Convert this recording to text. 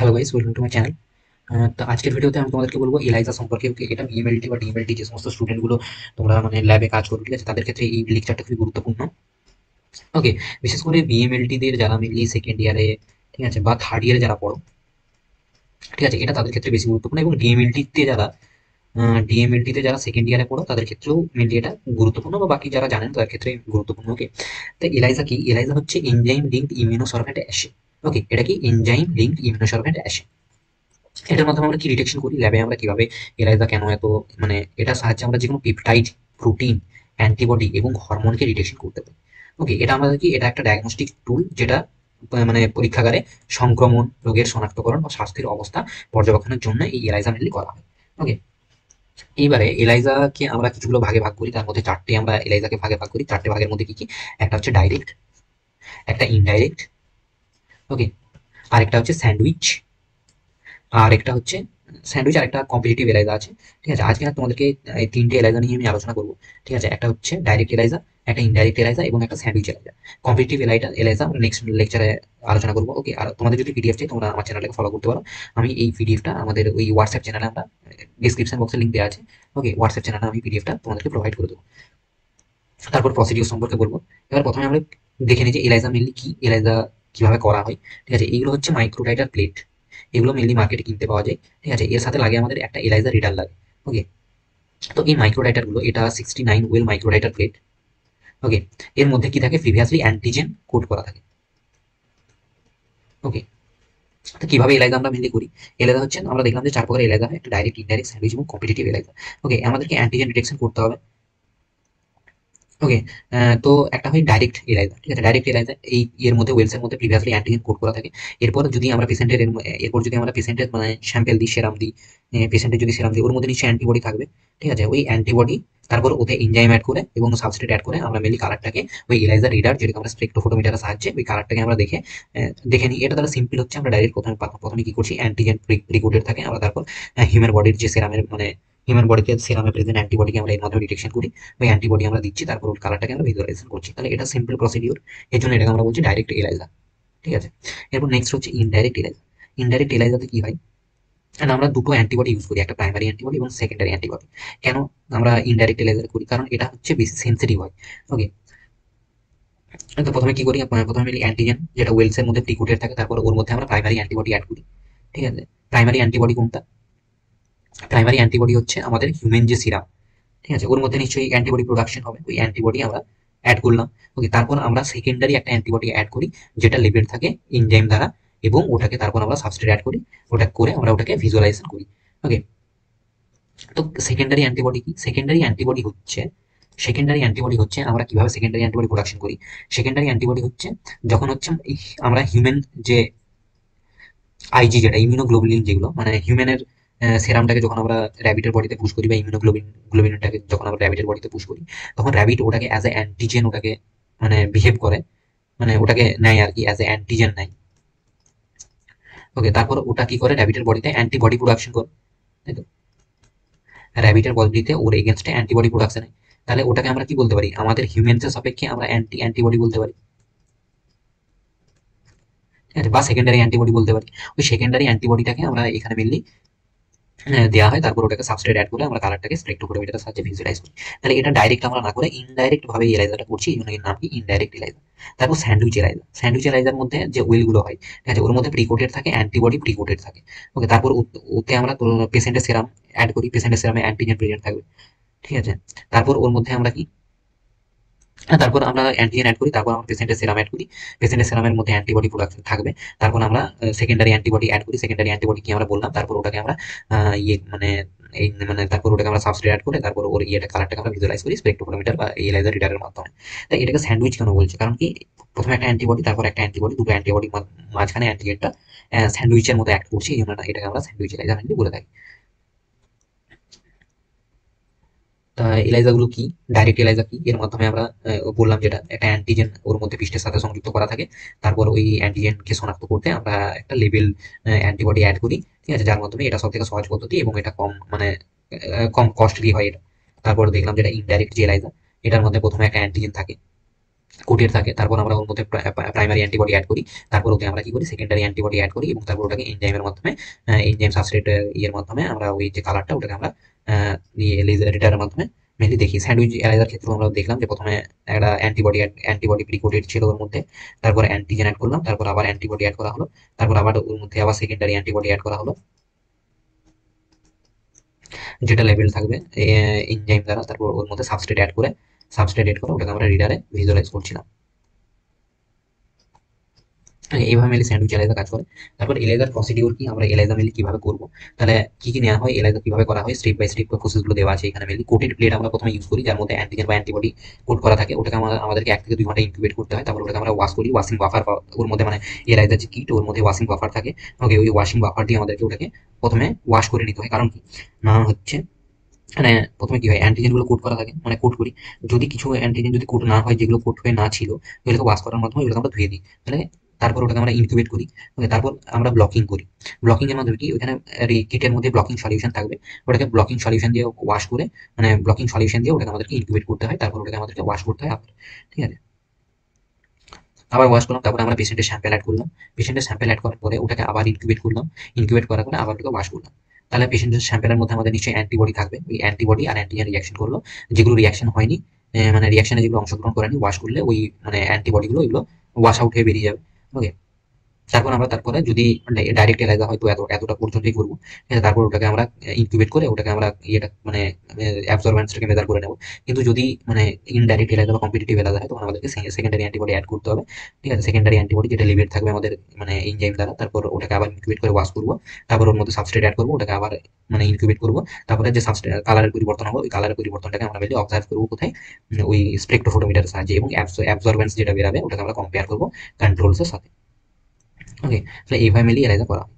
Hello guys, welcome to my channel. তো আজকের ভিডিওতে আমি তোমাদেরকে বলবো এলাইজা সম্পর্কে। এটা ইএমএলটি বা ডিএমএলটি যে সমস্ত স্টুডেন্টগুলো তোমরা মানে ল্যাবে কাজ করো, ঠিক আছে, তাদের ক্ষেত্রে এই লেকচারটা খুবই গুরুত্বপূর্ণ। ওকে, বিশেষ করে বিএমএলটি দের যারা মেনলি সেকেন্ড ইয়ারে, ঠিক আছে, বা থার্ড ইয়ারে যারা পড়ো, ঠিক আছে, এটা তাদের ক্ষেত্রে বেশি গুরুত্বপূর্ণ। এবং ডিএমএলটি তে যারা সেকেন্ড ইয়ারে পড়ো তাদের ক্ষেত্রেও মেনলি এটা গুরুত্বপূর্ণ, বা বাকি যারা জানেন তাদের ক্ষেত্রে গুরুত্বপূর্ণ। ওকে, তো এলাইজা কি? এলাইজা হচ্ছে enzyme linked immunosorbent assay. Okay, এটা কি? Enzyme linked immunosorbent assay. এটার মাধ্যমে আমরা কি ডিটেকশন করি ল্যাবে? আমরা কিভাবে এলাইজা কেন এত মানে এটার সাহায্যে আমরা যে কোনো পেপটাইড, প্রোটিন, অ্যান্টিবডি এবং হরমোনকে ডিটেকশন করতে পারি। ওকে, এটা আমাদের কি? এটা একটা ডায়াগনস্টিক টুল, যেটা মানে পরীক্ষাগারে সংক্রমণ রোগের শনাক্তকরণ বা স্বাস্থ্যের অবস্থা পর্যবেক্ষণের জন্য এই এলাইজা মেনলি করা হয়। ওকে, এইবারে এলাইজাকে আমরা কিছুগুলো ভাগে ভাগ করি। তার মধ্যে চারটে আমরা এলাইজাকে ভাগে ভাগ করি। চারটে ভাগের মধ্যে কি কি? একটা হচ্ছে ডাইরেক্ট, একটা ইনডাইরেক্ট, ওকে, আরেকটা হচ্ছে স্যান্ডউইচ, আর একটা হচ্ছে স্যান্ডউইচ, আর একটা কম্পিটিটিভ এলাইজা আছে। ঠিক আছে, আজকে না তোমাদেরকে এই তিনটে এলাইজা নিয়ে আমি আলোচনা করবো। ঠিক আছে, একটা হচ্ছে ডাইরেক্ট এলাইজা, একটা ইনডাইরেক্ট এলাইজা এবং একটা স্যান্ডউইচ এলাইজা। কম্পিটিটিভ এলাইজা আমরা নেক্সট লেকচারে আলোচনা করবো। ওকে, আর তোমাদের যদি পিডিএফ চাই তোমরা আমার চ্যানেলকে ফলো করতে পারো। আমি এই পিডিএফটা আমাদের ওই হোয়াটসঅ্যাপ চ্যানেলে আমরা ডিসক্রিপশন বক্সে লিঙ্ক দেওয়া আছে। ওকে, হোয়াটসঅ্যাপ চ্যানেলে আমি পিডিএফটা তোমাদেরকে প্রোভাইড করে দেবো। তারপর প্রসিডিউর সম্পর্কে বলবো। এবার প্রথমে আমরা দেখে নিই যে এলাইজা মেনলি কি, এলাইজা কিভাবে করা হয়। ঠিক আছে, এইগুলো হচ্ছে মাইক্রোটাইটার প্লেট। এগুলো মেনলি মার্কেটে কিনতে পাওয়া যায়। ঠিক আছে, এর সাথে লাগে আমাদের একটা এলাইজা রিডার লাগে। ওকে, তো এই মাইক্রোটাইটার গুলো, এটা 69 ওয়েল মাইক্রোটাইটার প্লেট। ওকে, এর মধ্যে কি থাকে? প্রিভিয়াসলি অ্যান্টিজেন কোড করা থাকে। ওকে, তো কিভাবে এলাইজা আমরা মেনলি করি? এলাইজা হচ্ছে, আমরা দেখলাম যে চার প্রকার এলাইজা হয়: একটা ডাইরেক্ট, ইনডাইরেক্ট, স্যান্ডউইচ এবং কম্পিটিটিভ এলাইজা। ওকে, আমাদেরকে অ্যান্টিজেন ডিটেকশন করতে হবে। ওকে, তো একটা হয় ডাইরেক্ট এলাইজা। ঠিক আছে, ডাইরেক্ট এলাইজা এই এর মধ্যে ওয়েলস এর মধ্যে প্রিভিয়াসলি অ্যান্টিজেন কোড করা থাকে। এরপর যদি আমরা পেশেন্টের এরপর যদি আমরা পেশেন্টের মানে স্যাম্পেল দিই, সেরাম দিই, পেশেন্টের যদি সেরাম দিই, ওর মধ্যে নিশ্চয়ই অ্যান্টিবডি থাকবে। ঠিক আছে, ওই অ্যান্টিবডি তারপর ওতে এনজাইম অ্যাড করে এবং সাবস্ট্রেট অ্যাড করে আমরা মেনলি কালারটাকে ওই এলাইজা রিডার, যেটাকে আমরা স্পেকট্রোফোটোমিটারের সাহায্যে ওই কালারটাকে আমরা দেখে নিই। এটা তাহলে সিম্পল হচ্ছে, আমরা ডাইরেক্ট প্রথমে কি করছি? অ্যান্টিজেন প্রিকোডেড থাকে, আমরা তারপর হিউম্যান বডির যে সেরামের মানে হিউম্যান বডিতে সেরামে প্রেজেন্ট অ্যান্টিবডিকে আমরা এর মাধ্যমে ডিটেকশন করি। ওই অ্যান্টিবডি আমরা দিচ্ছি, তারপর ওর কালারটাকে আমরা ভিজুয়ালাইজেশন করছি। তাহলে এটা সিম্পল প্রসিডিউর, এর জন্য এটাকে আমরা বলছি ডাইরেক্ট এলাইজা। ঠিক আছে, এরপর নেক্সট হচ্ছে ইনডাইরেক্ট এলাইজা। ইনডাইরেক্ট এলাইজাতে কি হয়? কারণ আমরা দুটো অ্যান্টিবডি ইউজ করি, একটা প্রাইমারি অ্যান্টিবডি এবং সেকেন্ডারি অ্যান্টিবডি। কেন আমরা ইনডাইরেক্ট এলাইজা করি? কারণ এটা হচ্ছে বেশি সেন্সিটিভ হয়। ওকে, তো প্রথমে কি করি? প্রথমে মিলি অ্যান্টিজেন যেটা ওয়েলস এর মধ্যে প্রিকুটেড থাকে, তারপর ওর মধ্যে আমরা প্রাইমারি অ্যান্টিবডি অ্যাড করি। ঠিক আছে, প্রাইমারি অ্যান্টিবডি কোনটা? প্রাইমারি অ্যান্টিবডি হচ্ছে আমাদের হিউম্যান যে সিরাম। ঠিক আছে, ওর মধ্যে নিশ্চয়ই অ্যান্টিবডি প্রোডাকশন হবে, ওই অ্যান্টিবডি আমরা অ্যাড করলাম। ওকে, তারপর আমরা সেকেন্ডারি একটা অ্যান্টিবডি অ্যাড করি, যেটা লেবেল থাকে এনজাইম দ্বারা, এবং ওটাকে তারপর আমরা সাবস্ট্রেট অ্যাড করি। ওটা করে আমরা ওটাকে ভিজুয়ালাইজেশন করি। ওকে, তো সেকেন্ডারি অ্যান্টিবডি কি? সেকেন্ডারি অ্যান্টিবডি হচ্ছে আমরা কিভাবে সেকেন্ডারি অ্যান্টিবডি প্রোডাকশন করি? সেকেন্ডারি অ্যান্টিবডি হচ্ছে যখন হচ্ছে আমরা হিউম্যান যে আইজি, যেটা ইমিউনোগ্লোবুলিন, যেগুলো মানে হিউম্যানের সেরামটাকে যখন আমরা র্যাবিটের বডিতে পুশ করি, বা গ্লোবিনটাকে যখন আমরা র্যাবিটের বডিতে পুশ করি, তখন র্যাবিট ওটাকে অ্যাজ এ অ্যান্টিজেন ওটাকে মানে বিহেভ করে, মানে ওটাকে নেয় আর কি, অ্যাজ এ অ্যান্টিজেন নেয়। ওকে, তারপর ওটা কি করে? র্যাবিটের বডিতে অ্যান্টিবডি প্রোডাকশন করে, তাই তো? র্যাবিটের বডিতে ওর এগেনস্টে অ্যান্টিবডি প্রোডাকশন হয়। তাহলে ওটাকে আমরা কি বলতে পারি? আমাদের হিউম্যানসের সাপেক্ষে আমরা অ্যান্টিবডি বলতে পারি। ঠিক আছে, বা সেকেন্ডারি অ্যান্টিবডি বলতে পারি। ওই সেকেন্ডারি অ্যান্টিবডিটাকে আমরা এখানে মেনলি দেওয়া হয়, তারপর ওটাকে সাবস্ট্রেট অ্যাড করে আমরা কালারটাকে স্পেকট্রোফোটোমিটারের সাহায্যে ভিজুয়ালাইজ করি। তাহলে এটা ডাইরেক্ট আমরা না করে ইনডাইরেক্ট ভাবে এলাইজাটা করছি, এই জন্য এর নাম কি? Indirect ELISA. তারপর স্যান্ডউইচ এলাইজা। স্যান্ডউইচ এলাইজার মধ্যে যে ওয়েল গুলো হয়, ঠিক আছে, ওর মধ্যে প্রিকোটেড থাকে, অ্যান্টিবডি প্রিকোটেড থাকে। ওকে, তারপর ওতে আমরা পেশেন্টের সেরাম অ্যাড করি, পেশেন্টের সেরামে অ্যান্টিজেন প্রেজেন্ট থাকবে। ঠিক আছে, তারপর ওর মধ্যে আমরা কি তারপর আমরা অ্যান্টিজেন অ্যাড করি, তারপর আমরা পেশেন্টের সেরাম অ্যাড করি, পেশেন্টের সেরামের মধ্যে অ্যান্টিবডি প্রোডাকশন থাকবে। তারপর আমরা সেকেন্ডারি অ্যান্টিবডি অ্যাড করি, সেকেন্ডারি অ্যান্টিবডি কি আমরা বললাম, তারপর ওটাকে আমরা ইয়ে মানে এই মানে তারপর ওটাকে আমরা সাবস্ট্রেট অ্যাড করে তারপর ওর ইয়েটা কালারটাকে আমরা ভিজুয়ালাইজ করি স্পেকট্রোফোটোমিটার বা এলাইজার রিডারের মাধ্যমে। তাই এটাকে স্যান্ডউইচ কেন বলছি? কারণ কি, প্রথমে একটা অ্যান্টিবডি, তারপর একটা অ্যান্টিবডি, দুটো অ্যান্টিবডি মাঝখানে অ্যান্টিজেনটা স্যান্ডউইচের মতো অ্যাক্ট করছে, এই জন্য এটাকে আমরা স্যান্ডউইচ এলাইজার বলে থাকি। তা এলাইজা গুলো কি? ডাইরেক্ট এলাইজা কি? এর মাধ্যমে আমরা বললাম যেটা একটা অ্যান্টিজেন ওর মধ্যে পৃষ্ঠের সাথে সংযুক্ত করা থাকে, তারপর ওই অ্যান্টিজেনকে শনাক্ত করতে আমরা একটা লেবেল অ্যান্টিবডি অ্যাড করি। ঠিক আছে, যার মাধ্যমে এটা সব থেকে সহজ পদ্ধতি এবং এটা কম মানে কম কস্টলি হয় এটা। তারপর দেখলাম যেটা ইনডাইরেক্ট যে এলাইজা, এটার মধ্যে প্রথমে একটা অ্যান্টিজেন থাকে, কোটেড থাকে, তারপর আমরা ওর মধ্যে প্রাইমারি অ্যান্টিবডি অ্যাড করি, তারপর ওতে আমরা কি করি সেকেন্ডারি অ্যান্টিবডি অ্যাড করি এবং তারপর ওটাকে এনজাইমের মাধ্যমে এনজাইম সাবস্ট্রেট ইয়ের মাধ্যমে আমরা ওই যে কালারটা ওটাকে আমরা রিডারের মাধ্যমে মেনলি দেখি। স্যান্ডউইচ এলাইজার ক্ষেত্রে আমরা দেখলাম যে প্রথমে একটা অ্যান্টিবডি প্রিকোটেড ছিল ওর মধ্যে, তারপর অ্যান্টিজেন অ্যাড করলাম, তারপর আবার অ্যান্টিবডি অ্যাড করা হলো, তারপর আবার ওর মধ্যে আবার সেকেন্ডারি অ্যান্টিবডি অ্যাড করা হলো যেটা লেভেল থাকবে এনজাইম দ্বারা, তারপর ওর মধ্যে সাবস্ট্রেট অ্যাড করে ওটাকে আমরা রিডারে ভিজুয়ালাইজ করছিলাম। এইভাবে মেনলি স্যান্ডউইচ এলাইজা কাজ করে। তারপর এলাইজার প্রসিডিউর কি, আমরা এলাইজা মেনলি কিভাবে করবো, তাহলে কি কি নেওয়া হয়, এলাইজা কিভাবে করা হয়, স্টেপ বাই স্টেপ প্রসেসগুলো দেওয়া আছে এখানে। মেনলি কোটেড প্লেট আমরা প্রথমে ইউজ করি, যার মধ্যে অ্যান্টিজেন বা অ্যান্টিবডি কোট করা থাকে, ওটাকে আমাদেরকে 1 থেকে 2 ঘন্টা ইনকিউবেট করতে হয়, তারপর ওটাকে আমরা ওয়াশ করি, ওয়াশিং বাফার ওর মধ্যে মানে এলাইজার যে কিট ওর মধ্যে ওয়াশিং বাফার থাকে। ওকে, ওই ওয়াশিং বাফার দিয়ে আমাদেরকে ওটাকে প্রথমে ওয়াশ করে নিতে হয়। কারণ কি না হচ্ছে মানে প্রথমে কি হয় অ্যান্টিজেন গুলো কোড করা থাকে, মানে কোড করি, যদি কিছু অ্যান্টিজেন যদি কোড না হয়, যেগুলো কোড হয়ে না ছিল, ওগুলোকে ওয়াশ করার মাধ্যমে ওগুলোকে আমরা ধুয়ে দিই। তাহলে তারপর ওটাকে আমরা ইনকিউবেট করি। ওকে, তারপর আমরা ব্লকিং করি। ব্লকিং এর মাধ্যমে কি ওইখানে কিটের মধ্যে ব্লকিং সলিউশন থাকবে, ওটাকে ব্লকিং সলিউশন দিয়ে ওয়াশ করে, মানে ব্লকিং সলিউশন দিয়ে ওটাকে আমাদেরকে ইনকিউবেট করতে হয়, তারপর ওটাকে আমাদেরকে ওয়াশ করতে হয় আবার। ঠিক আছে, আবার ওয়াশ করলাম, তারপর আমরা পেশেন্টের স্যাম্পল অ্যাড করলাম, পেশেন্টের স্যাম্পল অ্যাড করার পরে ওটাকে আবার ইনকিউবেট করলাম, ইনকিউবেট করার পরে আবার ওটাকে ওয়াশ করলাম। তাহলে পেশেন্টের স্যাম্পলের মধ্যে আমাদের নিশ্চয়ই অ্যান্টিবডি থাকবে, ওই অ্যান্টিবডি আর অ্যান্টিজেন রিয়াকশন করলো, যেগুলো রিয়াকশন হয়নি, মানে রিয়াকশনে যেগুলো অংশগ্রহণ করেনি, ওয়াশ করলে ওই মানে অ্যান্টিবডিগুলো এগুলো ওয়াশ আউট হয়ে বেরিয়ে যাবে। ওকে, তারপর আমরা তারপরে যদি ডাইরেক্ট এলাইজা হয়তো এতটা পর্যন্তই করবো, ঠিক আছে, তারপর ওটাকে আমরা ইনকিউবেট করে ওটাকে আমরা ইয়েটা মানে অ্যাবজর্বেন্সটাকে মেজার করে নেবো। কিন্তু যদি মানে ইনডাইরেক্ট এলাইজা বা কম্পিটিটিভ এলাইজা হয়, তখন আমাদেরকে সেকেন্ডারি অ্যান্টিবডি অ্যাড করতে হবে। ঠিক আছে, সেকেন্ডারি অ্যান্টিবডি যেটা লিমিট থাকবে আমাদের মানে এনজাইম দ্বারা, তারপর ওটাকে আবার ইনকিউবেট করে ওয়াশ করবো, তারপর ওর মধ্যে সাবস্ট্রেট অ্যাড করবো, ওটাকে আবার মানে ইনকিউবেট করবো, তারপরে যে সাবস্ট্রেট কালারের পরিবর্তন হবে, ওই কালারের পরিবর্তনটাকে আমরা মেনলি অবজার্ভ করবো কোথায়, ওই স্পেকট্রোফোটোমিটারের সাহায্যে, এবং অ্যাবজর্বেন্স যেটা বেরাবে ওটাকে আমরা কম্পেয়ার করবো কন্ট্রোলসের সাথে। ওকে, তাহলে এইভাবে মিলিয়ে এলাইজা করা হয়।